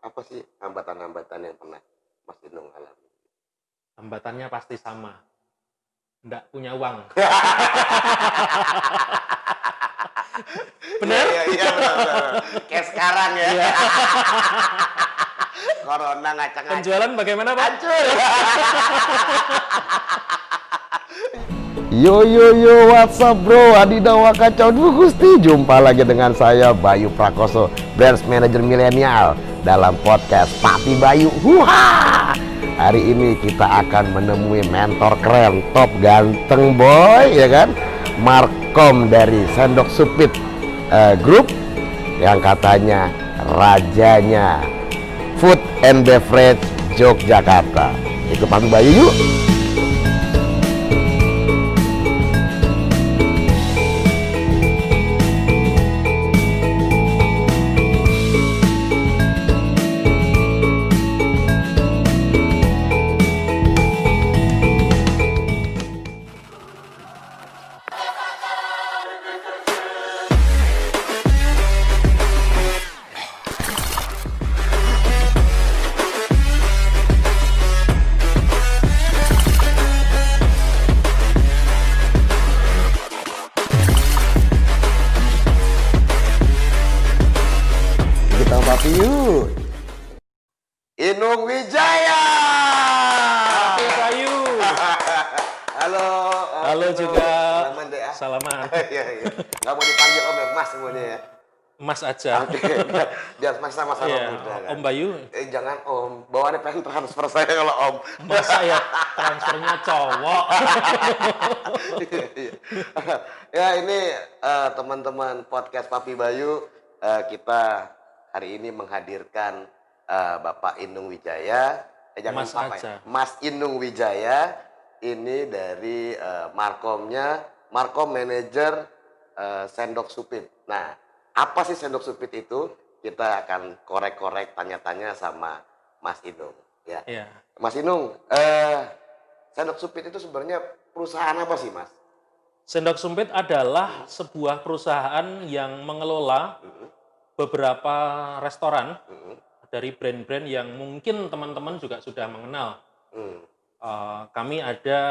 apa sih hambatan-hambatan yang pernah Mas Inung alami? Hambatannya pasti sama. Nggak punya uang. Bener? Iya benar. Kayak sekarang ya. Iya. Corona ngacak-ngacak. Penjualan bagaimana, Pak? Hancur. Yo, what's up bro, Adidawa Kacau Gusti. Jumpa lagi dengan saya Bayu Prakoso, Branch Manager Milenial dalam podcast Papi Bayu. Huha! Hari ini kita akan menemui mentor keren, top ganteng boy, ya kan? Markom dari Sendok Supit Group yang katanya rajanya Food and Beverage Yogyakarta. Ikut Papi Bayu yuk. Yuk, Inung Wijaya. Papi Bayu. Halo. Halo juga. Salaman deh ya. Salaman. Iya. Nggak mau dipanggil Om ya, Mas semuanya ya. Mas aja. Oke. Biar Mas sama-sama Iya, muda kan. Om Bayu. Jangan Om. Bawaannya pengen transfer saya kalau Om. Masa ya transfernya cowok. Ya ini teman-teman podcast Papi Bayu, kita hari ini menghadirkan Bapak Inung Wijaya, jangan Mas Papa aja. ya, Mas Inung Wijaya, ini dari Markom Manager Sendok Supit. Nah, apa sih Sendok Supit itu? Kita akan korek-korek, tanya-tanya sama Mas Inung. Ya, Iya. Mas Inung, Sendok Supit itu sebenarnya perusahaan apa sih, Mas? Sendok Sumpit adalah sebuah perusahaan yang mengelola beberapa restoran dari brand-brand yang mungkin teman-teman juga sudah mengenal. Kami ada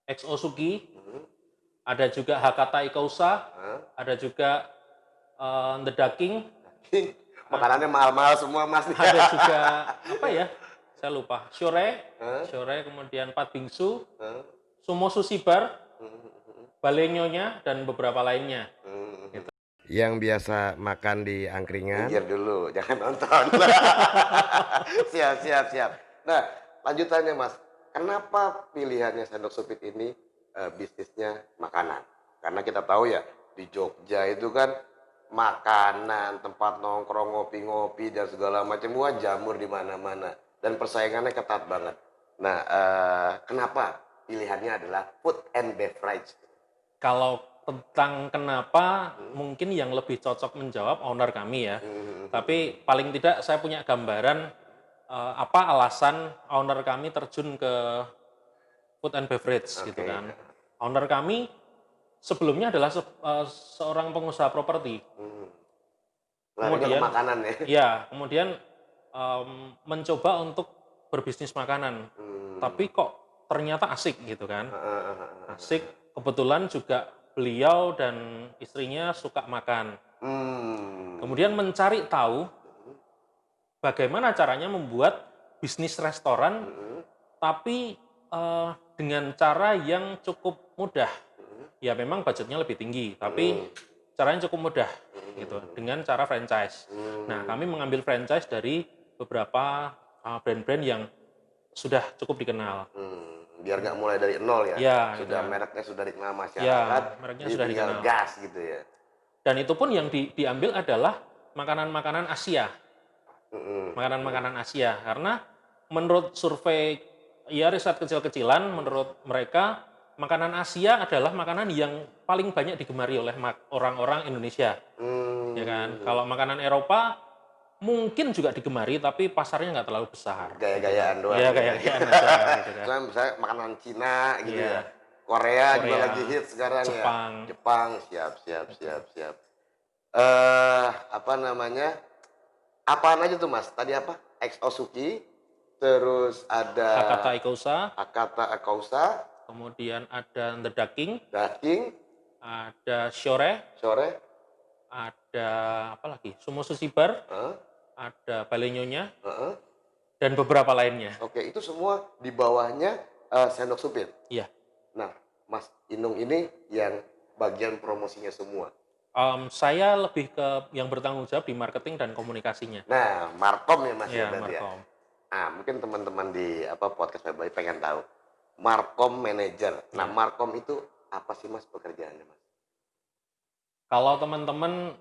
XO Sugi, ada juga Hakata Ikausa, ada juga The Daking, Makanannya mahal-mahal semua, Mas. ada juga apa ya? Saya lupa. Shore, kemudian Pat Bingsu, Sumo Sushi Bar, Balenyonya, dan beberapa lainnya. Gitu. Yang biasa makan di angkringan. Minggir dulu, jangan nonton. Siap. Nah, lanjutannya Mas, kenapa pilihannya Sendok Supit ini bisnisnya makanan? Karena kita tahu ya, di Jogja itu kan makanan, tempat nongkrong, ngopi-ngopi, dan segala macam, wah jamur di mana-mana. Dan persaingannya ketat banget. Nah, kenapa pilihannya adalah food and beverage? Kalau tentang kenapa, mungkin yang lebih cocok menjawab owner kami ya. Tapi paling tidak saya punya gambaran apa alasan owner kami terjun ke food and beverage gitu kan. Owner kami sebelumnya adalah seorang pengusaha properti. Kemudian makanan ya. Iya, kemudian mencoba untuk berbisnis makanan. Tapi kok ternyata asik gitu kan. Asik, kebetulan juga beliau dan istrinya suka makan. Kemudian mencari tahu bagaimana caranya membuat bisnis restoran, tapi dengan cara yang cukup mudah. Ya memang budgetnya lebih tinggi, tapi caranya cukup mudah, gitu. Dengan cara franchise. Nah, kami mengambil franchise dari beberapa brand-brand yang sudah cukup dikenal. Biar nggak mulai dari nol ya, Ya mereknya sudah dikenal masyarakat, ya, mereknya sudah dikenal. Gas gitu ya. Dan itu pun yang diambil adalah makanan-makanan Asia, makanan-makanan Asia, karena menurut survei ya riset kecil-kecilan, menurut mereka makanan Asia adalah makanan yang paling banyak digemari oleh orang-orang Indonesia, ya kan? Kalau makanan Eropa mungkin juga digemari, tapi pasarnya nggak terlalu besar. Gaya-gayaan doang. Iya, gaya-gayaan aja. Gitu kan. Soalnya misalnya makanan Cina gitu ya. Korea juga lagi hit sekarang Jepang. ya. Jepang, siap. Apa namanya? Apaan aja tuh Mas? Tadi apa? XO Suki, terus ada Hakata Ikosa, Akata Akausa, kemudian ada The Ducking, Daking, ada Shore, Sore, ada apa lagi? Sumo Susibar, heeh, ada Balenyonya, heeh. dan beberapa lainnya. Oke, itu semua di bawahnya Sendok Supir. Iya. Nah, Mas Inung ini yang bagian promosinya semua. Saya lebih ke yang bertanggung jawab di marketing dan komunikasinya. Nah, Markom ya Mas ya Ya, berarti ya. Markom. Nah, mungkin teman-teman di podcast Web pengen tahu. Markom Manager. Nah, Ya. Markom itu apa sih Mas pekerjaannya Mas? Kalau teman-teman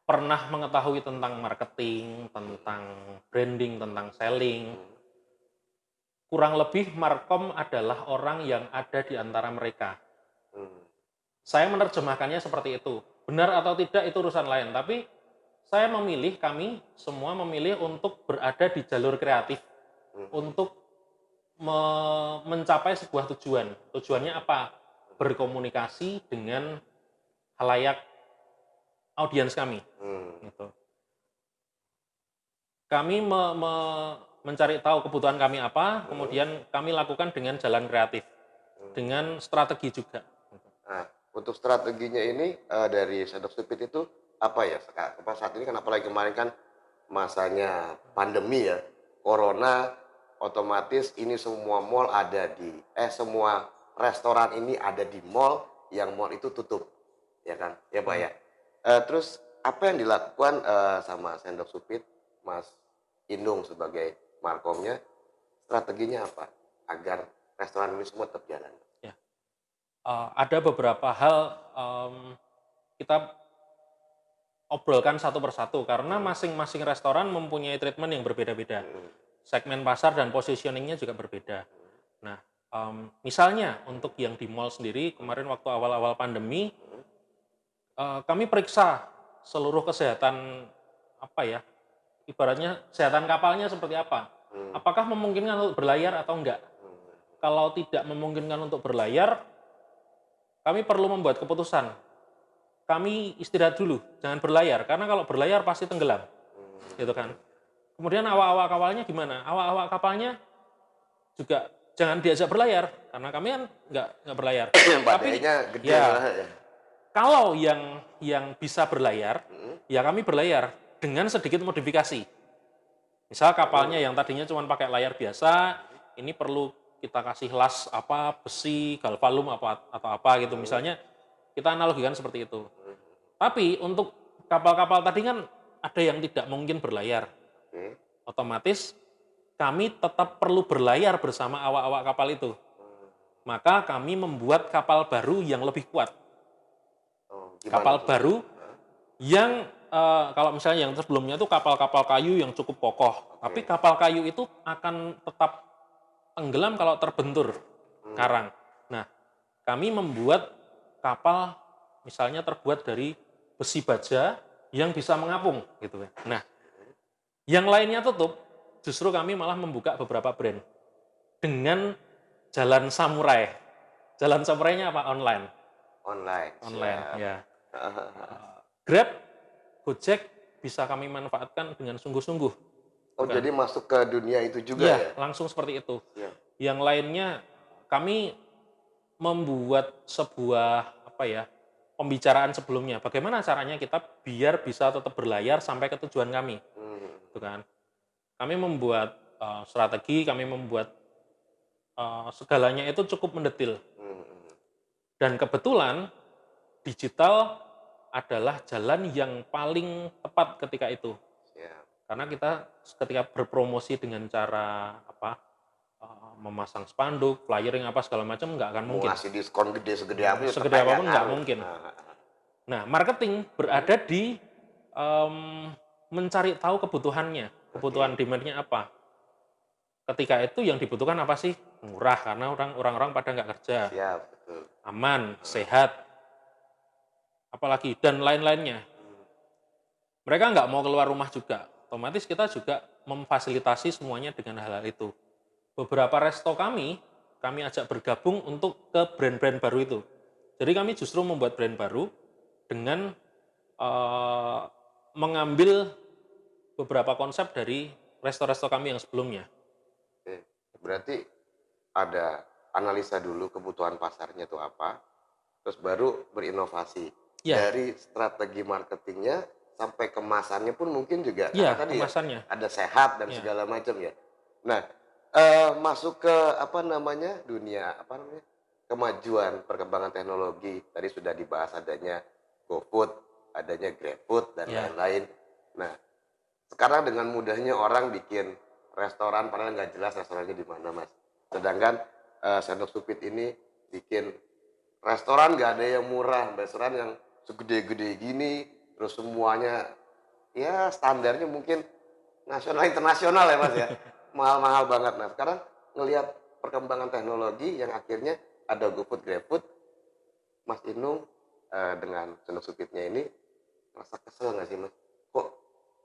pernah mengetahui tentang marketing, tentang branding, tentang selling, kurang lebih Markom adalah orang yang ada di antara mereka. Hmm. Saya menerjemahkannya seperti itu. Benar atau tidak itu urusan lain, tapi saya memilih, kami semua memilih untuk berada di jalur kreatif, untuk mencapai sebuah tujuan. Tujuannya apa? Berkomunikasi dengan halayak audiens kami. Gitu. Kami mencari tahu kebutuhan kami apa, kemudian kami lakukan dengan jalan kreatif, dengan strategi juga. Nah, untuk strateginya ini dari Sendok Supir itu apa ya? Saat ini kan apalagi kemarin kan masanya pandemi ya, corona, otomatis ini semua mall ada semua restoran ini ada di mall, yang mall itu tutup, ya kan? Ya Pak ya. Terus apa yang dilakukan sama Sendok Supir, Mas Inung sebagai markomnya, strateginya apa agar restoran ini semua tetap jalan? Ya. Ada beberapa hal kita obrolkan satu persatu karena masing-masing restoran mempunyai treatment yang berbeda-beda. Segmen pasar dan positioningnya juga berbeda. Nah, misalnya untuk yang di mall sendiri kemarin waktu awal-awal pandemi, kami periksa seluruh kesehatan apa ya, ibaratnya kesehatan kapalnya seperti apa. Apakah memungkinkan untuk berlayar atau enggak? Kalau tidak memungkinkan untuk berlayar, kami perlu membuat keputusan. Kami istirahat dulu, jangan berlayar, karena kalau berlayar pasti tenggelam, gitu kan. Kemudian awak-awak kapalnya gimana? Awak-awak kapalnya juga jangan diajak berlayar, karena kami kan nggak berlayar. Tapi Badainya gede ya, lah ya. kalau yang bisa berlayar, ya kami berlayar dengan sedikit modifikasi. Misal kapalnya yang tadinya cuma pakai layar biasa, ini perlu kita kasih las apa, besi, galvalum apa atau apa gitu. Misalnya kita analogikan seperti itu. Tapi untuk kapal-kapal tadi kan ada yang tidak mungkin berlayar. Oke. Otomatis kami tetap perlu berlayar bersama awak-awak kapal itu. Maka kami membuat kapal baru yang lebih kuat. Oh, gimana Kapal tuh? baru yang kalau misalnya yang sebelumnya itu kapal-kapal kayu yang cukup kokoh. Tapi kapal kayu itu akan tetap tenggelam kalau terbentur karang. Nah, kami membuat kapal misalnya terbuat dari besi baja yang bisa mengapung gitu ya. Nah, yang lainnya tutup, justru kami malah membuka beberapa brand dengan jalan samurai. Jalan samurainya apa? Online. Online. Online, Siap. ya. Grab, Gojek bisa kami manfaatkan dengan sungguh-sungguh. Oh, Bukan? jadi masuk ke dunia itu juga Iya, ya? langsung seperti itu. Iya. Yang lainnya kami membuat sebuah apa ya, pembicaraan sebelumnya. Bagaimana caranya kita biar bisa tetap berlayar sampai ke tujuan kami. Gitu kan. Kami membuat strategi, kami membuat segalanya itu cukup mendetil. Dan kebetulan digital adalah jalan yang paling tepat ketika itu. Siap. Karena kita ketika berpromosi dengan cara apa, memasang spanduk, flyering apa segala macam nggak akan Mau mungkin. ngasih diskon gede segede apa? Segede apapun nggak mungkin. Nah, Nah, marketing berada di mencari tahu kebutuhannya, kebutuhan demand-nya apa. Ketika itu yang dibutuhkan apa sih? Murah, karena orang-orang pada nggak kerja. siap, betul. Aman, sehat, apalagi, dan lain-lainnya. Mereka nggak mau keluar rumah juga. Otomatis kita juga memfasilitasi semuanya dengan hal-hal itu. Beberapa resto kami ajak bergabung untuk ke brand-brand baru itu. Jadi kami justru membuat brand baru dengan mengambil beberapa konsep dari resto-resto kami yang sebelumnya. Oke. Berarti ada analisa dulu kebutuhan pasarnya itu apa, terus baru berinovasi. Ya, Dari strategi marketingnya sampai kemasannya pun mungkin juga, karena ya tadi ya kemasannya. ada sehat dan Ya, segala macam ya. Nah, masuk ke apa namanya dunia apa namanya kemajuan perkembangan teknologi tadi sudah dibahas adanya GoFood, adanya GrabFood dan ya, lain-lain. Nah, sekarang dengan mudahnya orang bikin restoran padahal nggak jelas restorannya di mana, Mas. Sedangkan Sendok Supit ini bikin restoran nggak ada yang murah, restoran yang segede-gede gini, terus semuanya ya standarnya mungkin nasional internasional ya Mas ya. Mahal-mahal banget. Nah, sekarang ngelihat perkembangan teknologi yang akhirnya ada GoFood, GrabFood, Mas Inung dengan Sendok Supitnya ini merasa kesel nggak sih Mas? Kok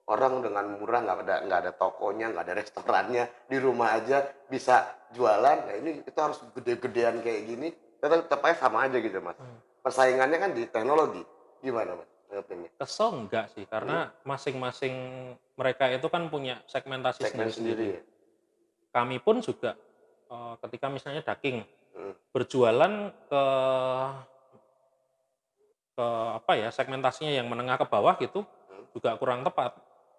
orang dengan murah nggak ada tokonya, nggak ada restorannya, di rumah aja bisa jualan. Nah ini kita harus gede-gedean kayak gini, tetap aja sama aja gitu Mas. Persaingannya kan di teknologi. Gimana Mas? Nanggepinnya? kesel enggak sih, Hmm? karena masing-masing mereka itu kan punya segmentasi Segmen sendiri sendiri-sendiri. ya? Kami pun juga ketika misalnya daging Hmm. berjualan ke apa ya, segmentasinya yang menengah ke bawah gitu Hmm. juga kurang tepat.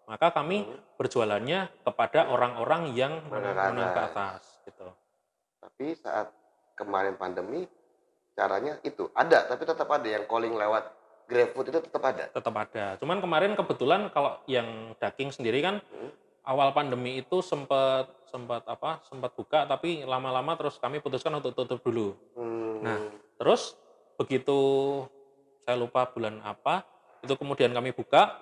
Maka kami Hmm. berjualannya kepada orang-orang yang Menengah ke menengah ke atas. atas gitu. Tapi saat kemarin pandemi, caranya itu ada, tapi tetap ada yang calling lewat GrabFood itu tetap ada. Tetap ada. Cuman kemarin kebetulan kalau yang daging sendiri kan Hmm. awal pandemi itu sempat sempat apa, sempat buka tapi lama-lama terus kami putuskan untuk tutup dulu. Nah, Hmm. terus begitu saya lupa bulan apa, itu kemudian kami buka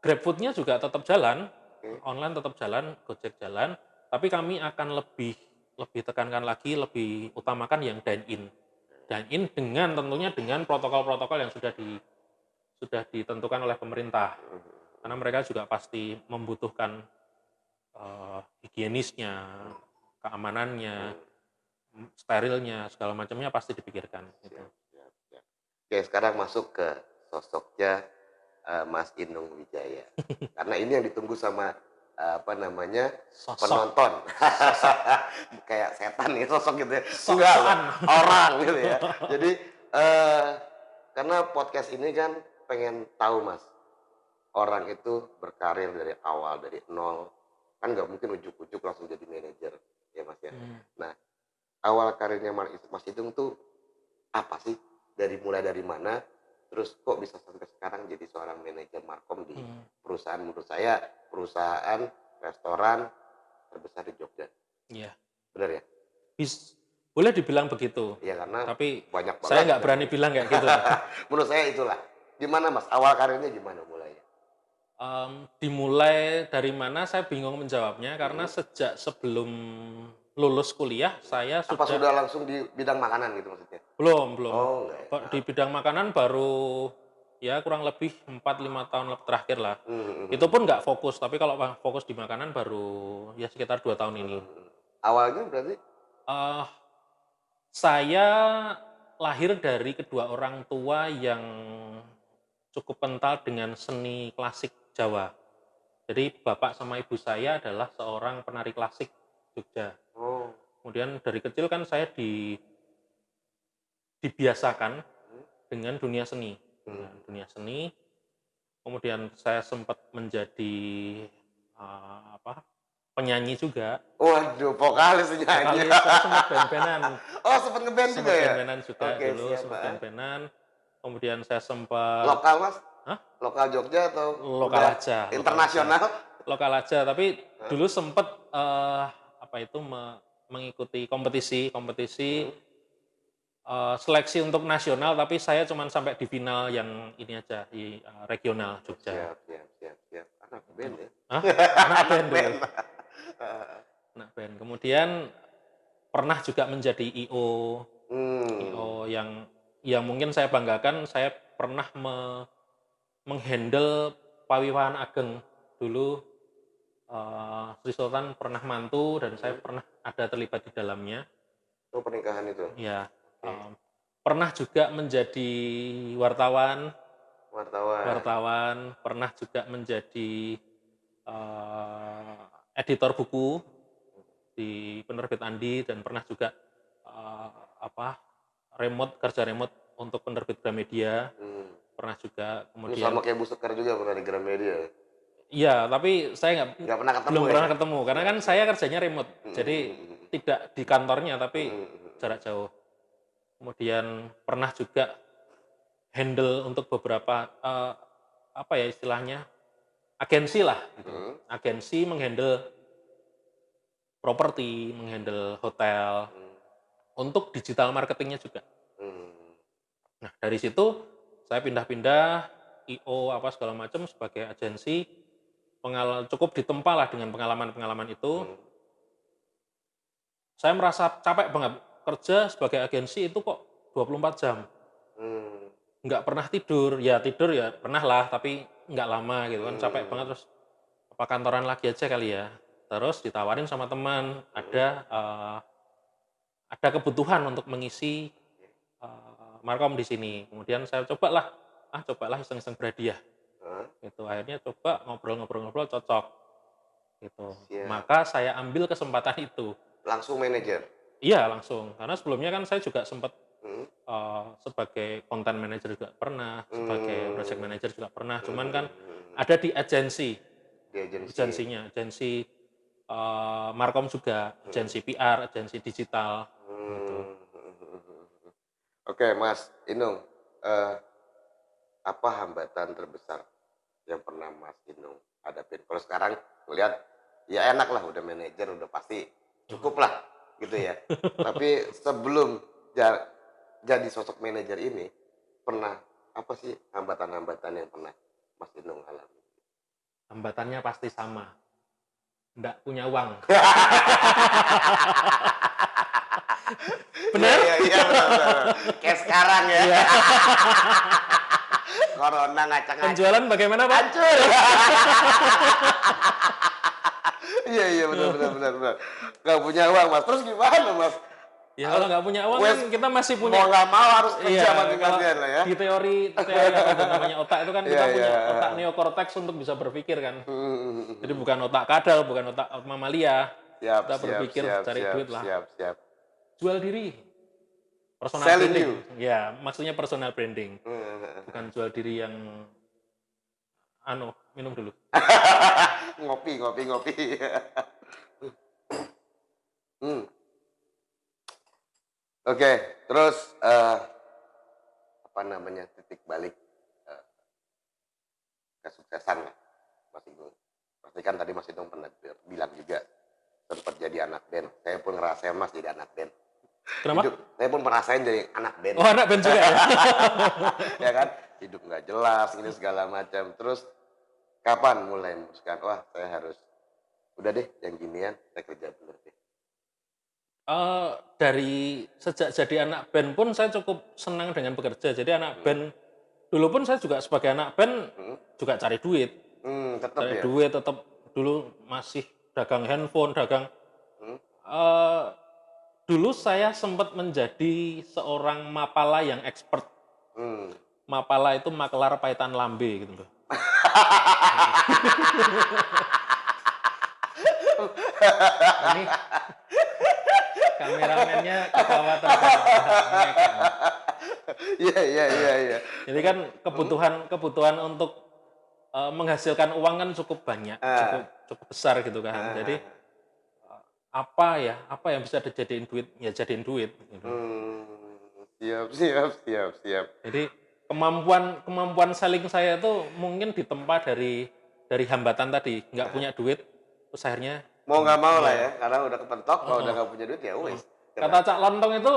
GrabFood-nya juga tetap jalan, Oke. online tetap jalan, Gojek jalan, tapi kami akan lebih lebih tekankan lagi, lebih utamakan yang dine in. Dine in dengan tentunya dengan protokol-protokol yang sudah ditentukan oleh pemerintah. Karena mereka juga pasti membutuhkan higienisnya, keamanannya, sterilnya, segala macamnya pasti dipikirkan gitu. Siap, siap, siap. Oke, sekarang masuk ke sosoknya Mas Inung Wijaya. Karena ini yang ditunggu sama apa namanya Sosok penonton. sosok Kayak setan nih sosok gitu ya. Enggak loh, sok-sokan. orang gitu ya. Jadi karena podcast ini kan pengen tahu Mas, orang itu berkarir dari awal dari nol kan nggak mungkin ujuk-ujuk langsung jadi manajer ya Mas ya. Hmm, Nah awal karirnya Mas Inung tuh apa sih? Mulai dari mana? Terus kok bisa sampai sekarang jadi seorang manajer markom di hmm, perusahaan menurut saya perusahaan restoran terbesar di Jogja. iya. Benar ya? Boleh dibilang begitu, Iya karena tapi banyak saya banget nggak yang berani bilang kayak gitu. menurut saya itulah. Gimana Mas? Awal karirnya gimana mulainya? Dimulai dari mana saya bingung menjawabnya karena Hmm. sejak sebelum lulus kuliah saya Apa sudah sudah langsung di bidang makanan gitu maksudnya? belum Oh enggak ya. di bidang makanan baru ya kurang lebih 4-5 tahun terakhir lah. Itu pun nggak fokus, tapi kalau fokus di makanan baru ya sekitar 2 tahun ini. Awalnya berarti Eh, saya lahir dari kedua orang tua yang cukup kental dengan seni klasik Jawa. Jadi bapak sama ibu saya adalah seorang penari klasik Jogja. oh Kemudian dari kecil kan saya dibiasakan dengan dunia seni. Dengan dunia seni. Kemudian saya sempat menjadi apa? Penyanyi juga. waduh vokalis nyanyi. Vokalis saya sempat band-bandan. Oh sempat ngeband juga Sempat ya? band-bandan juga Oke dulu, siap sempat Pak. band-bandan. Kemudian saya sempat Lokal Mas? hah? Lokal Jogja atau Lokal udah aja, lokal aja. internasional? Lokal aja, tapi Hah? dulu sempet apa itu mengikuti kompetisi kompetisi Hmm. seleksi untuk nasional, tapi saya cuman sampai di final yang ini aja di regional Oh, Jogja. siap siap siap siap. Anak band ya? Hah? Anak Anak band dulu, band. Heeh. anak band. Kemudian pernah juga menjadi Hmm. IO yang mungkin saya banggakan, saya pernah menghandle Pawiwahan Ageng dulu. Sri Sultan pernah mantu dan saya Hmm. pernah ada terlibat di dalamnya. Oh pernikahan itu? Ya, Oke. pernah juga menjadi wartawan wartawan, pernah juga menjadi editor buku di penerbit Andi, dan pernah juga kerja remote untuk penerbit Gramedia. Pernah juga, Ini kemudian sama kayak Bu Sekar juga pernah di Gramedia. iya, tapi saya Nggak pernah ketemu belum ya? pernah ketemu karena kan saya kerjanya remote, jadi tidak di kantornya tapi jarak jauh. Kemudian pernah juga handle untuk beberapa apa ya istilahnya, agensi lah gitu. Agensi menghandle properti, menghandle hotel, untuk digital marketingnya juga. Nah, dari situ saya pindah-pindah IO apa segala macam sebagai agensi, cukup ditempa lah dengan pengalaman-pengalaman itu. Saya merasa capek banget kerja sebagai agensi itu kok 24 jam. Nggak pernah tidur ya pernah lah, tapi nggak lama gitu kan, capek banget. Terus apa kantoran lagi aja kali ya. Terus ditawarin sama teman, ada kebutuhan untuk mengisi markom di sini. Kemudian saya cobalah iseng-iseng berhadiah. Gitu. Akhirnya coba ngobrol-ngobrol cocok. Gitu. Maka saya ambil kesempatan itu. Langsung manajer? Iya, langsung. Karena sebelumnya kan saya juga sempat sebagai content manager juga pernah, sebagai project manager juga pernah. Cuman kan ada di agensi. Agensinya, agensi markom juga, agensi PR, agensi digital. Gitu. Oke, Mas Inung, apa hambatan terbesar yang pernah Mas Inung hadapin? Kalau sekarang melihat ya enak lah, udah manajer, udah pasti cukup lah gitu ya. Tapi sebelum jadi sosok manajer ini, pernah apa sih hambatan-hambatan yang pernah Mas Inung alami? Hambatannya pasti sama, nggak punya uang. Benar? Iya, benar. Kayak sekarang ya. Corona ngacak-ngacak. Penjualan bagaimana, Pak? Hancur. Iya, benar. Gak punya uang, Mas. Terus gimana, Mas? Ya kalau nggak punya uang kan kita masih punya. Mau nggak mau harus kerja Iya, mati-matian lah ya. di teori apa itu namanya otak itu kan kita punya otak neokortex untuk bisa berpikir kan. Jadi bukan otak kadal, bukan otak mamalia. Kita berpikir cari duit lah. Siap. Jual diri. Personal Selling branding. you. Ya, maksudnya personal branding. Bukan jual diri yang minum dulu. Ngopi. Oke, terus apa namanya titik balik kesuksesan lah, Mas Inung. Pastikan tadi Mas Inung pernah bilang juga sempat jadi anak band. Saya pun ngerasain Mas jadi anak band. Kenapa? Saya pun merasain jadi anak band. Oh, anak band juga ya? Ya kan, hidup nggak jelas, ini segala macam. Terus kapan mulai memutuskan, wah saya harus, udah deh yang ginian, saya kerja bener deh. Dari sejak jadi anak band pun saya cukup senang dengan bekerja. Jadi anak band dulu pun saya juga sebagai anak band juga cari duit. Tetap dulu masih dagang handphone, dulu saya sempat menjadi seorang mapala yang expert. Mapala itu makelar pahitan lambe gitu loh. Ini kameramennya ketawa terus. Iya. Jadi kan kebutuhan untuk menghasilkan uang kan cukup banyak, cukup besar gitu kan. Jadi apa yang bisa dijadiin duit, ya jadiin duit. Gitu. Siap. Jadi kemampuan selling saya itu mungkin ditempa dari hambatan tadi, nggak punya duit, terus akhirnya mau nggak mau lah ya, karena udah kepentok, kalau udah nggak punya duit ya wes. Kata Cak Lontong itu,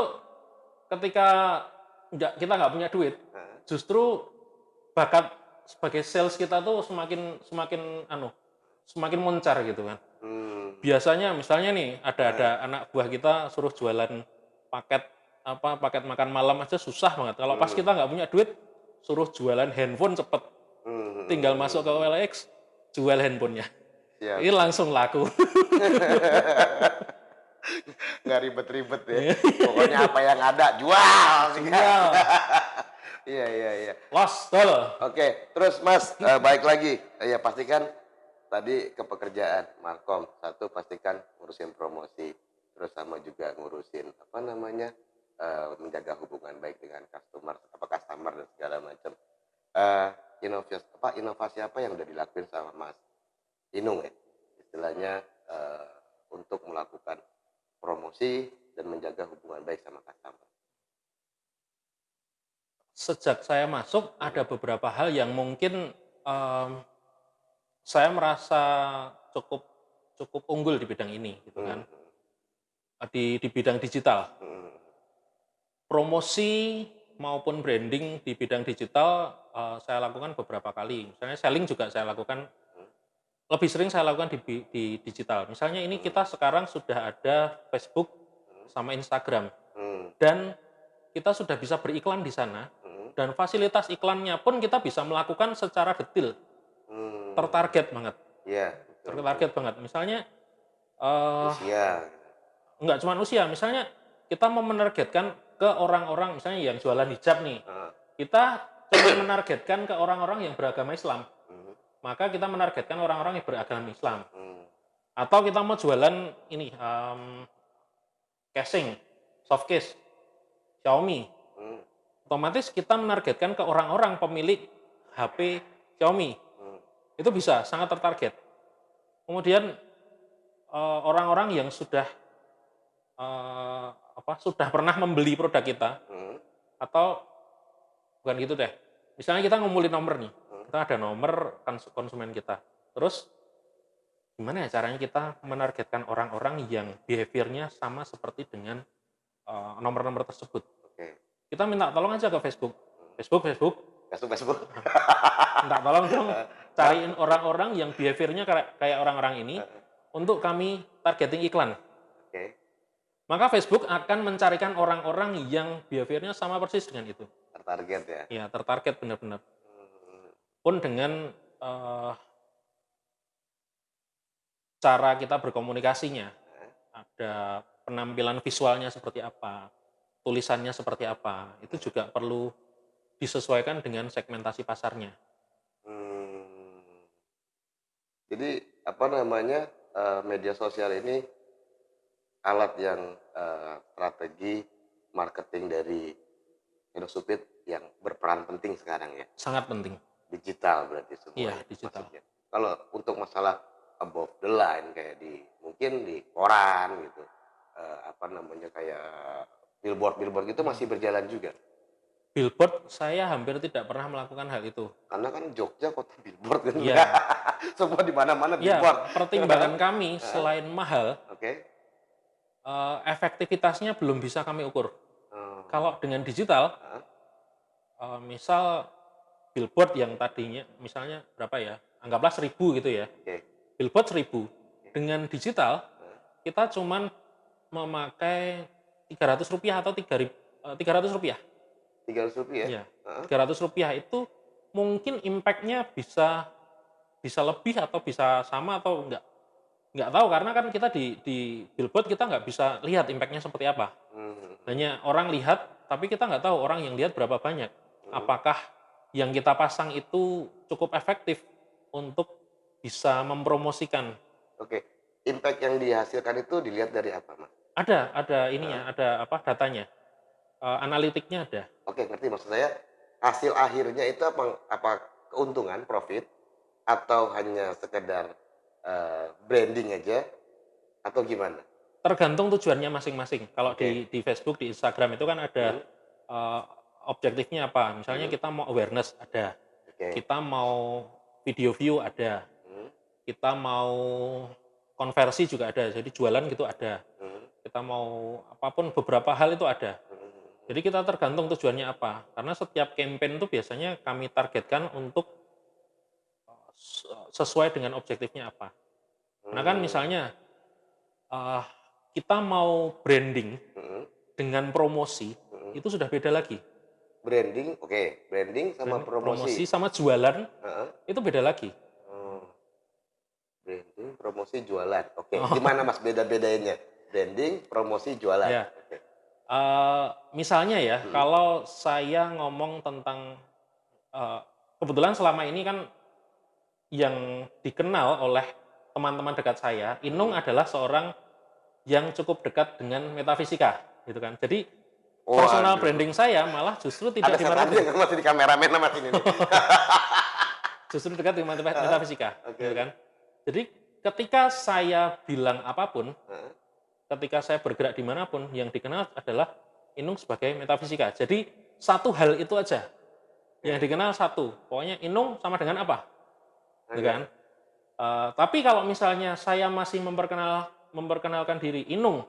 ketika kita nggak punya duit, justru bakat sebagai sales kita tuh semakin moncar gitu kan. Biasanya misalnya nih ada anak buah kita suruh jualan paket makan malam aja susah banget. Kalau pas kita nggak punya duit, suruh jualan handphone cepet, tinggal masuk ke OLX, jual handphonenya. Ini langsung laku. Nggak ribet-ribet ya. Pokoknya apa yang ada jual. Iya, iya, iya. Los, tol. Oke, terus Mas, balik lagi. Ya pastikan tadi ke pekerjaan, Markom. Satu pastikan ngurusin promosi, terus sama juga ngurusin apa namanya, menjaga hubungan baik dengan customer dan segala macam. Inovasi apa yang udah dilakuin sama Mas Inung ya, istilahnya untuk melakukan promosi dan menjaga hubungan baik sama customer. Sejak saya masuk, ada beberapa hal yang mungkin saya merasa cukup cukup unggul di bidang ini, gitu kan. Di bidang digital. Promosi maupun branding di bidang digital saya lakukan beberapa kali. Misalnya selling juga saya lakukan, lebih sering saya lakukan di digital. Misalnya ini kita sekarang sudah ada Facebook sama Instagram, dan kita sudah bisa beriklan di sana, dan fasilitas iklannya pun kita bisa melakukan secara detail, tertarget banget. Iya, Tertarget banget. Misalnya usia. nggak cuma usia, misalnya kita mau menargetkan ke orang-orang misalnya yang jualan hijab nih, kita cuma menargetkan ke orang-orang yang beragama Islam, maka kita menargetkan orang-orang yang beragama Islam. Atau kita mau jualan ini casing, soft case, Xiaomi, otomatis kita menargetkan ke orang-orang pemilik HP Xiaomi. Itu bisa sangat tertarget. Kemudian orang-orang yang sudah sudah pernah membeli produk kita, atau bukan gitu deh. Misalnya kita ngumpulin nomor nih, kita ada nomor konsumen kita. Terus gimana ya caranya kita menargetkan orang-orang yang behaviornya sama seperti dengan nomor-nomor tersebut? Oke. Kita minta tolong aja ke Facebook. Facebook. Minta tolong dong cariin orang-orang yang behaviornya kayak orang-orang ini untuk kami targeting iklan. Oke. Maka Facebook akan mencarikan orang-orang yang behaviornya sama persis dengan itu. Tertarget ya. Ya, tertarget benar-benar. Pun dengan cara kita berkomunikasinya, ada penampilan visualnya seperti apa, tulisannya seperti apa, itu juga perlu disesuaikan dengan segmentasi pasarnya. Jadi apa namanya, media sosial ini alat yang strategi marketing dari Indosupit yang berperan penting sekarang ya. Sangat penting. Digital berarti semua. Iya, digital. Maksudnya. Kalau untuk masalah above the line kayak mungkin di koran gitu, apa namanya kayak billboard gitu masih berjalan juga. Billboard saya hampir tidak pernah melakukan hal itu. Karena kan Jogja kota billboard kan. Iya. Semua di mana-mana Ya, billboard. pertimbangan kami selain mahal, Oke. efektivitasnya belum bisa kami ukur. Kalau dengan digital, misal billboard yang tadinya misalnya berapa ya, anggaplah 1.000 gitu ya. Billboard 1.000. Dengan digital, kita cuman memakai Rp300 atau Rp300. Rp300. Ya, Rp300 itu mungkin impact-nya bisa lebih atau bisa sama atau nggak tahu, karena kan kita di billboard kita nggak bisa lihat impact-nya seperti apa. Hanya orang lihat, tapi kita nggak tahu orang yang lihat berapa banyak. Apakah yang kita pasang itu cukup efektif untuk bisa mempromosikan. Oke. Impact yang dihasilkan itu dilihat dari apa, Mas? Ada ininya, ada datanya. Analitiknya ada. Oke, ngerti maksud saya. Hasil akhirnya itu apa keuntungan, profit, atau hanya sekedar branding aja, atau gimana? Tergantung tujuannya masing-masing. Kalau di Facebook, di Instagram itu kan ada objektifnya apa. Misalnya kita mau awareness, ada. Kita mau video view, ada. Kita mau konversi juga ada. Jadi jualan gitu ada. Kita mau apapun, beberapa hal itu ada. Jadi kita tergantung tujuannya apa. Karena setiap campaign itu biasanya kami targetkan untuk sesuai dengan objektifnya apa. Karena kan misalnya kita mau branding dengan promosi, itu sudah beda lagi. Branding, oke. Branding sama promosi. Sama jualan, itu beda lagi. Branding, promosi, jualan. Oke. Gimana Mas beda-bedainnya? Branding, promosi, jualan. Ya. Misalnya ya, kalau saya ngomong tentang kebetulan selama ini kan yang dikenal oleh teman-teman dekat saya, Inung adalah seorang yang cukup dekat dengan metafisika, gitu kan. Jadi personal Waduh. branding saya malah justru tidak Ada di setannya marketing, nggak Mas, di kameramen Mas ini nih? justru dekat dengan metafisika, Oke, gitu oke. kan. Jadi ketika saya bilang apapun, Heeh. ketika saya bergerak dimanapun, yang dikenal adalah Inung sebagai metafisika. Jadi satu hal itu aja yang Oke. dikenal satu. Pokoknya Inung sama dengan apa, gitu Oke. kan. Tapi kalau misalnya saya masih memperkenalkan diri, Inung,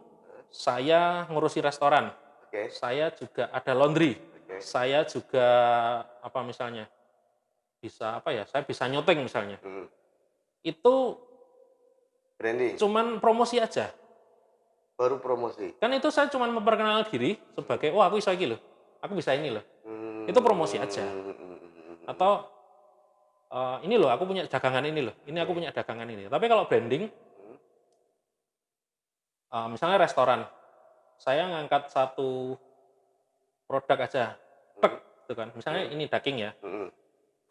saya ngurusi restoran, Oke. saya juga ada laundry, Oke. saya juga apa misalnya bisa apa ya, saya bisa nyoteng misalnya. Mhm. Itu Branding, cuman promosi aja. baru promosi. Kan itu saya cuman memperkenalkan diri sebagai, "Oh, aku bisa iki loh. Aku bisa ini loh." Itu promosi aja. Mhm. Atau, "Ini loh, aku punya dagangan ini loh. Ini aku Oke. punya dagangan ini." Tapi kalau branding, Mhm. misalnya restoran, saya ngangkat satu produk aja, tek, Mhm. gitu kan. Misalnya Mhm. ini daging ya, Mhm.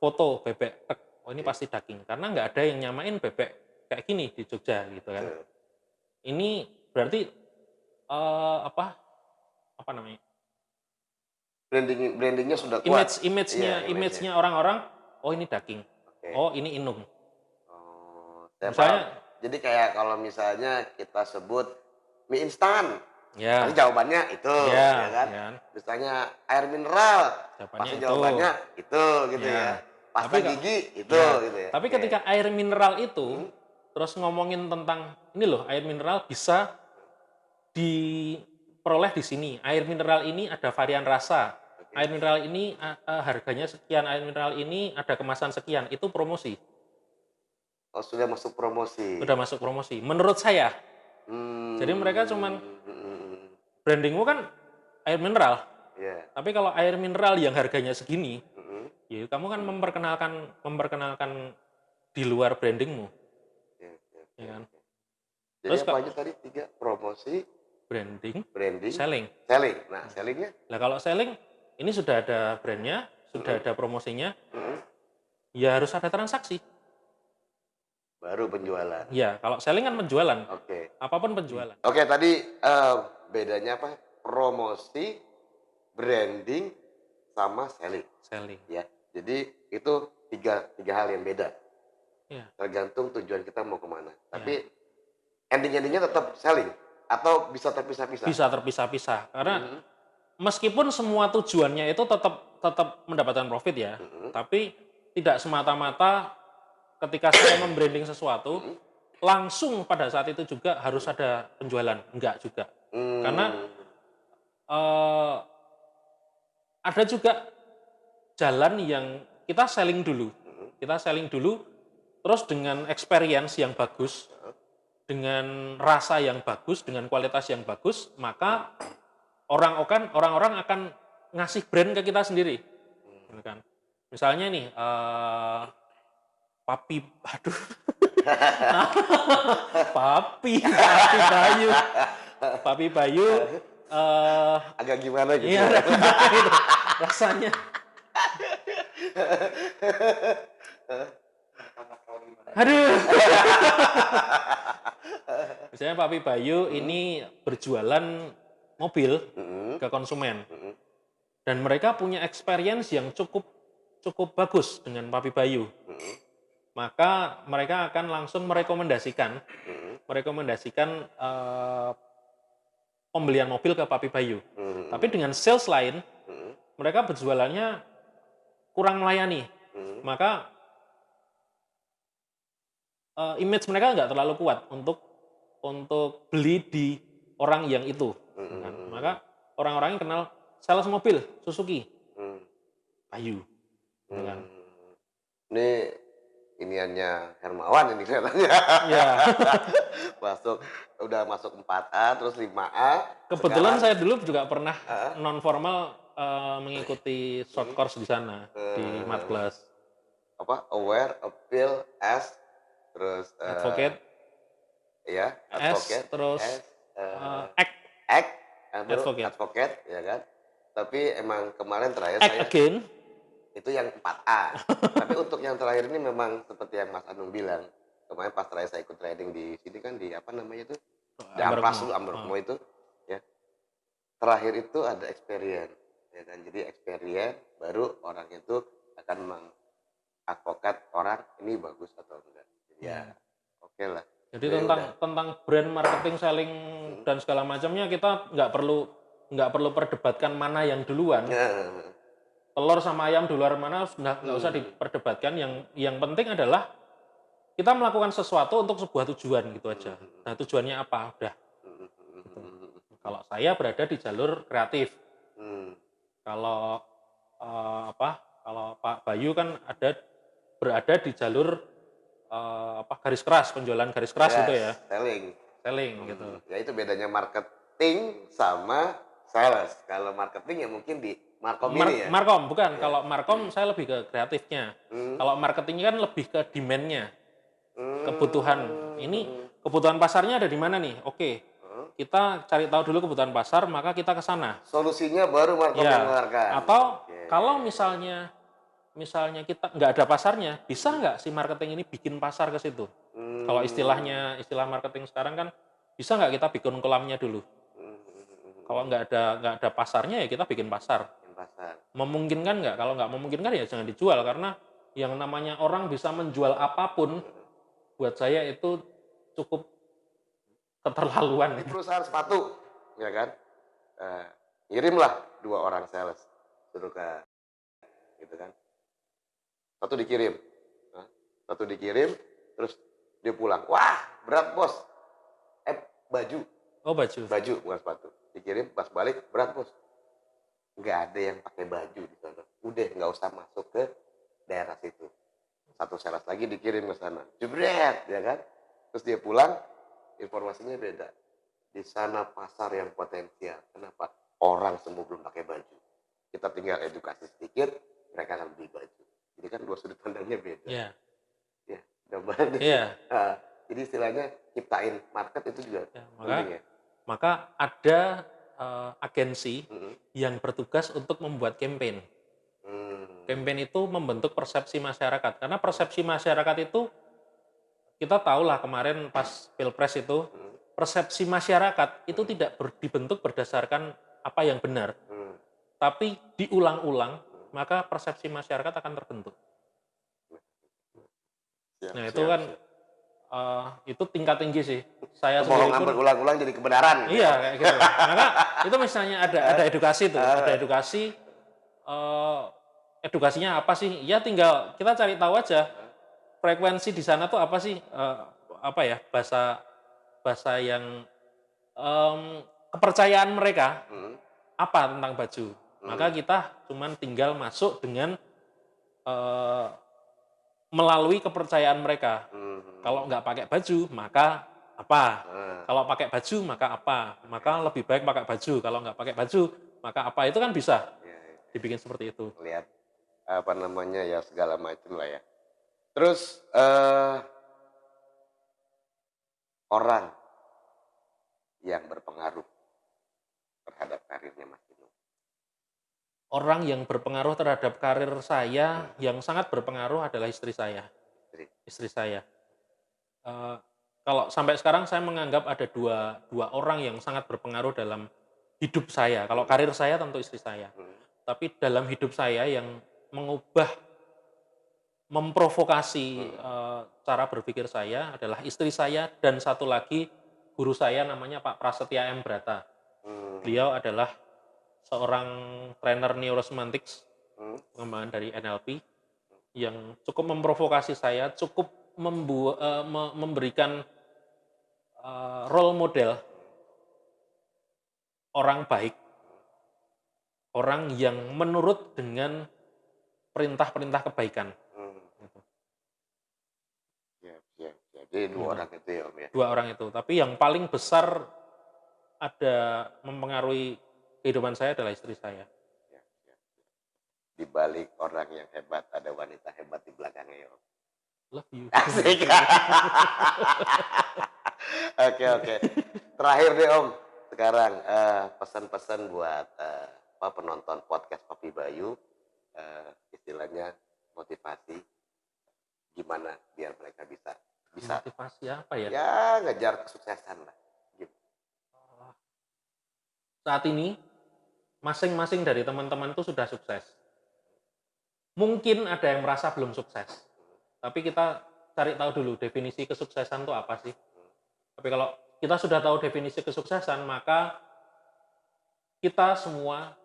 foto bebek, tek. Oh, ini Oke. pasti daging. Karena nggak ada yang nyamain bebek kayak gini di Jogja, gitu kan. Betul. Ini berarti, apa apa namanya, Brandingnya sudah kuat. image Iya, image-nya image-nya. image-nya orang-orang, "Oh, ini daging. Oke. Oh, ini Inung." Oh, saya paham. Misalnya Jadi kayak kalau misalnya kita sebut mie instan, pasti ya, jawabannya itu, ya, ya kan? ya, Misalnya air mineral, jawabannya pasti itu, jawabannya itu, gitu ya. ya. Pasta Tapi gigi, itu, ya, gitu ya. tapi Oke. ketika air mineral itu, Mhm. terus ngomongin tentang, "Ini loh, air mineral bisa diperoleh di sini. Air mineral ini ada varian rasa. Air Oke. mineral ini, harganya sekian. Air mineral ini ada kemasan sekian." Itu promosi, Oh, sudah masuk promosi. udah masuk promosi, menurut saya. Jadi mereka cuman, Mhm. brandingmu kan air mineral, Iya. tapi kalau air mineral yang harganya segini, Mhm. ya kamu kan memperkenalkan memperkenalkan di luar brandingmu, Oke, oke, ya oke, kan. oke. Jadi Terus apa aja tadi? 3, promosi, branding, branding, selling. selling. Nah, sellingnya? Nah kalau selling, ini sudah ada brandnya, sudah Mhm. ada promosinya, Mhm. ya harus ada transaksi. Baru penjualan. Ya, kalau selling kan penjualan, Oke. apapun penjualan. Oke, tadi, bedanya apa? Promosi, branding, sama selling, Selling, ya. Jadi itu tiga tiga hal yang beda, ya, tergantung tujuan kita mau kemana. ya. Tapi ending-endingnya tetap selling atau bisa terpisah-pisah? Bisa terpisah-pisah karena Mhm. meskipun semua tujuannya itu tetap tetap mendapatkan profit ya, Mhm. tapi tidak semata-mata ketika saya membranding sesuatu, Mhm. langsung pada saat itu juga harus Mhm. ada penjualan, enggak juga. Karena, Mmm. eee, ada juga jalan yang kita selling dulu. Mhm. Kita selling dulu, terus dengan experience yang bagus, Heeh. dengan rasa yang bagus, dengan kualitas yang bagus, maka orang-orang akan ngasih brand ke kita sendiri, gitu kan. Misalnya nih, Papi aduh, Papi Bayu, Papi Bayu, eee, Agak gimana gitu iya ya? itu rasanya. Aduh, misalnya Papi Bayu Mhm. ini berjualan mobil Mhm. ke konsumen Mhm. dan mereka punya experience yang cukup cukup bagus dengan Papi Bayu. Mhm. Maka mereka akan langsung merekomendasikan Mhm. merekomendasikan, pembelian mobil ke Papi Bayu. Tapi Mhm. dengan sales lain, Mhm. mereka berjualannya kurang melayani. Mhm. Maka, image mereka nggak terlalu kuat untuk beli di orang yang itu, Mhm. gitu kan. Mhm. Maka orang-orang yang kenal sales mobil Suzuki, Mhm. Bayu, gitu kan. Mmm. Ini iniannya Hermawan ini kelihatannya. Iya. Masuk, udah masuk 4A, terus 5A, Kebetulan sekarang saya dulu juga pernah heeh, non formal, mengikuti short mhm, course di sana, di eee, Matkelas. apa, aware, appeal, as, terus, Advocate, ya, S, advocate, terus, S, eee, act, act, Advocate. advocate, ya kan. Tapi emang kemarin terakhir Act saya again. itu yang 4A. Tapi untuk yang terakhir ini memang seperti yang Mas Anung bilang. Kemarin pas terakhir saya ikut training di sini kan di apa namanya itu? Di Amplas dulu, Ambrukmo itu, ya. Terakhir itu ada experience, ya kan. Jadi experience baru orang itu akan mengadvokat orang ini bagus atau enggak. Jadi ya oke lah. Jadi Ya tentang brand, marketing, selling dan segala macamnya kita nggak perlu perdebatkan mana yang duluan. udah. Telur sama ayam duluan mana sudah nggak usah diperdebatkan. Yang penting adalah kita melakukan sesuatu untuk sebuah tujuan gitu aja. Nah, tujuannya apa? Udah. Gitu. Kalau saya berada di jalur kreatif. Kalau Kalau Pak Bayu kan berada di jalur garis keras, penjualan garis keras gitu ya. Selling gitu. Ya itu bedanya marketing sama sales. Kalau marketing ya mungkin di Markom ini ya. Markom bukan. Kalau Markom saya lebih ke kreatifnya. Kalau marketingnya kan lebih ke demand-nya. Kebutuhan. Ini kebutuhan pasarnya ada di mana nih? Oke. Kita cari tahu dulu kebutuhan pasar, maka kita ke sana. Solusinya baru Markom yang mengeluarkan. Atau kalau misalnya kita nggak ada pasarnya, bisa nggak si marketing ini bikin pasar ke situ? Kalau istilah marketing sekarang kan, bisa nggak kita bikin kolamnya dulu? Kalau nggak ada pasarnya ya kita bikin pasar. Memungkinkan nggak? Kalau nggak memungkinkan ya jangan dijual, karena yang namanya orang bisa menjual apapun, buat saya itu cukup keterlaluan. Perusahaan sepatu, ya kan? Kirimlah 2 orang sales, suruh ke, gitu kan? Satu dikirim, terus dia pulang. Wah, berat bos. Baju. Oh, baju. Baju bukan sepatu. Dikirim pas balik berat bos. Nggak ada yang pakai baju di sana. Udah nggak usah masuk ke daerah situ. Satu sales lagi dikirim ke sana. Jebret, ya kan? Terus dia pulang, informasinya beda. Di sana pasar yang potensial. Kenapa? Orang semua belum pakai baju. Kita tinggal edukasi sedikit, mereka akan beli baju. Jadi kan 2 sudut pandangnya beda. Iya. Ya, gambaran. Iya. Jadi istilahnya ciptain market itu juga penting ya. Maka ada agensi yang bertugas untuk membuat campaign. Campaign itu membentuk persepsi masyarakat. Karena persepsi masyarakat itu, kita tahulah kemarin pas Pilpres itu, persepsi masyarakat itu tidak dibentuk berdasarkan apa yang benar. Tapi diulang-ulang, maka persepsi masyarakat akan terbentuk. Nah itu kan itu tingkat tinggi sih. Saya kebohongan berulang-ulang jadi kebenaran. Iya kayak gitu. Maka itu misalnya ada edukasi tuh, ada edukasi. Edukasinya apa sih? Ya tinggal kita cari tahu aja frekuensi di sana tuh apa sih? Bahasa yang kepercayaan mereka apa tentang baju. Maka kita cuman tinggal masuk dengan melalui kepercayaan mereka. Kalau nggak pakai baju, maka apa? Kalau pakai baju, maka apa? Maka lebih baik pakai baju. Kalau nggak pakai baju, maka apa? Itu kan bisa dibikin seperti itu. Lihat apa namanya ya segala macam lah ya. Terus orang yang berpengaruh terhadap karirnya Mas Dino. Orang yang berpengaruh terhadap karir saya, yang sangat berpengaruh adalah istri saya. Istri saya. Kalau sampai sekarang saya menganggap ada dua orang yang sangat berpengaruh dalam hidup saya. Kalau karir saya tentu istri saya. Tapi dalam hidup saya yang mengubah, memprovokasi cara berpikir saya adalah istri saya dan satu lagi guru saya namanya Pak Prasetya M. Brata. Beliau adalah seorang trainer neurosemantics, pengembangan dari NLP, yang cukup memprovokasi saya, cukup memberikan role model orang baik, orang yang menurut dengan perintah-perintah kebaikan. Jadi 2 orang itu ya Om ya? 2 orang itu, tapi yang paling besar ada mempengaruhi kehidupan saya adalah istri saya. Di balik orang yang hebat ada wanita hebat di belakangnya ya Om. Love you. Asik. Oke. Terakhir deh Om, sekarang pesan-pesan buat penonton podcast Papi Bayu, istilahnya motivasi, gimana biar mereka bisa Motivasi apa ya? ya ngejar kesuksesan lah. Gitu. Saat ini masing-masing dari teman-teman itu sudah sukses. Mungkin ada yang merasa belum sukses, tapi kita cari tahu dulu definisi kesuksesan itu apa sih. Tapi kalau kita sudah tahu definisi kesuksesan, maka kita semua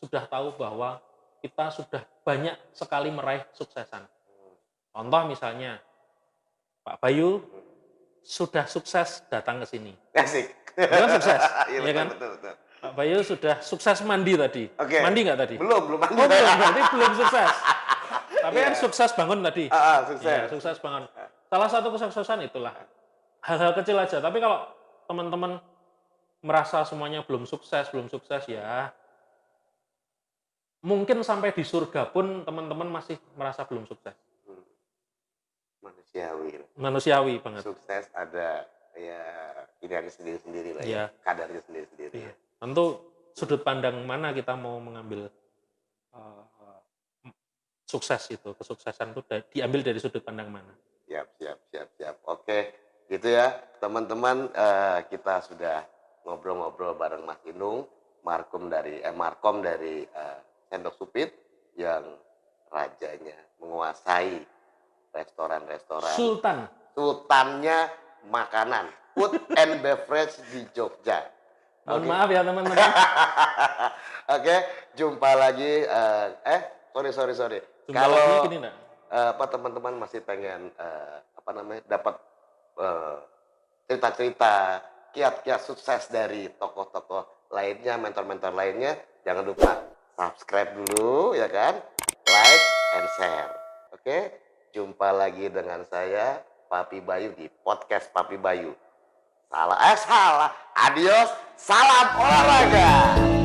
sudah tahu bahwa kita sudah banyak sekali meraih kesuksesan. Contoh misalnya, Pak Bayu sudah sukses datang ke sini. Asik. Itu kan sukses, Iya, ya kan? betul. Pak Bayu sudah sukses mandi tadi. Oke. Mandi nggak tadi? Belum mandi. Oh belum, berarti belum sukses. Tapi kan Iya. sukses bangun tadi. Sukses. Iya, sukses bangun. Salah satu kesuksesan itulah. Hal-hal kecil aja. Tapi kalau teman-teman merasa semuanya belum sukses ya, mungkin sampai di surga pun teman-teman masih merasa belum sukses. Manusiawi. Manusiawi banget. Sukses ada ya idealnya sendiri-sendiri lah Iya. ya. Kadarnya sendiri-sendiri. Iya. Tentu sudut pandang mana kita mau mengambil sukses itu, kesuksesan itu diambil dari sudut pandang mana. Siap. Oke, gitu ya teman-teman, kita sudah ngobrol-ngobrol bareng Mas Inung, Markom dari Sendok Supit yang rajanya menguasai restoran-restoran. Sultannya makanan, food and beverage di Jogja. Mohon maaf ya teman-teman. Oke, jumpa lagi. Sorry. Jumpa Kalau lagi gini enggak? teman-teman masih pengen dapat cerita-cerita kiat-kiat sukses dari tokoh-tokoh lainnya, mentor-mentor lainnya, jangan lupa subscribe dulu ya kan, like and share. Oke, jumpa lagi dengan saya Papi Bayu di podcast Papi Bayu. Salah. Adios, salam olahraga.